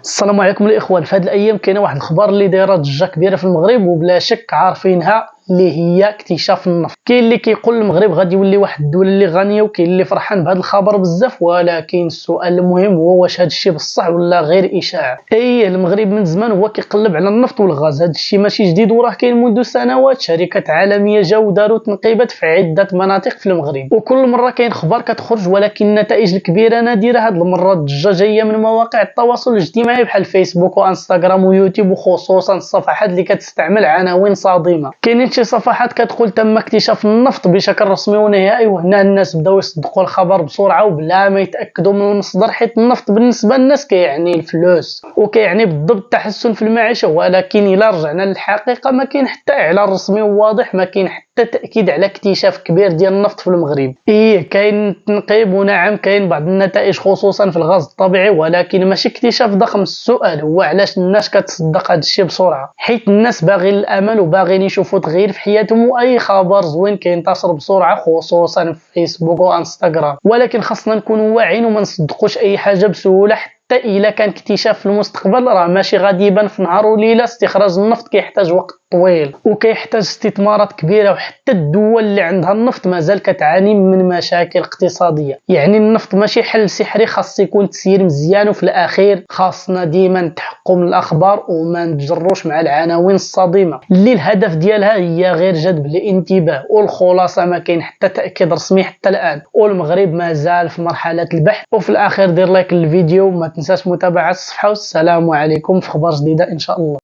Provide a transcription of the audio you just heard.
السلام عليكم الاخوان. في هذه الايام كاينه واحد الخبر اللي دايره ضجه كبيره في المغرب وبلا شك عارفينها، اللي هي اكتشاف النفط. كاين اللي كيقول المغرب غادي يولي واحد الدوله اللي غنيه، وكاين اللي فرحان بهذا الخبر بزاف، ولكن السؤال المهم هو واش هذا الشيء بصح ولا غير اشاعه. المغرب من زمان هو كيقلب على النفط والغاز، هذا الشيء ماشي جديد وراه كاين منذ سنوات. شركات عالميه جاو داروا تنقيبات في عده مناطق في المغرب، وكل مره كاين اخبار كتخرج ولكن النتائج الكبيره نادره. هذه المره الضجه جايه من مواقع التواصل الاجتماعي بحال فيسبوك وانستغرام ويوتيوب، وخصوصا الصفحات اللي كتستعمل عناوين صادمه. كاينين شي صفحات كتقول تم اكتشاف النفط بشكل رسمي ونهائي، وهنا الناس بداو يصدقوا الخبر بسرعه وبلا ما يتاكدوا من المصدر، حيت النفط بالنسبه للناس كيعني الفلوس وكيعني بالضبط تحسن في المعيشه. ولكن الا رجعنا للحقيقه ما كاين حتى اعلان رسمي وواضح، ما كاين حتى تاكيد على اكتشاف كبير ديال النفط في المغرب. كاين تنقيب ونعم كاين بعض النتائج خصوصا في الغاز الطبيعي، ولكن ماشي اكتشاف ضخم. السؤال هو علاش الناس كتصدق هذا الشيء بسرعه؟ حيت الناس باغيين الامل وباغيين يشوفوا تغيير في حياتهم، واي خبر زوين كينتشر بسرعه خصوصا في فيسبوك وانستغرام. ولكن خاصنا نكونوا واعيين وما نصدقوش اي حاجه بسهوله، حتى الا كان اكتشاف في المستقبل راه ماشي غادي يبان في نهار وليله. استخراج النفط كيحتاج وقت طويل وكيحتاج استثمارات كبيره، وحتى الدول اللي عندها النفط مازال كتعاني من مشاكل اقتصاديه. يعني النفط ماشي حل سحري، خاص يكون تسيير مزيان، وفي الاخير خاصنا ديما نتحققوا من الاخبار وما نتجروش مع العناوين الصادمه اللي الهدف ديالها هي غير جذب الانتباه. والخلاصه ما كاين حتى تاكيد رسمي حتى الان، والمغرب مازال في مرحله البحث. وفي الاخير دير لايك للفيديو، ما تنساش متابعه الصفحه، والسلام عليكم في اخبار جديده ان شاء الله.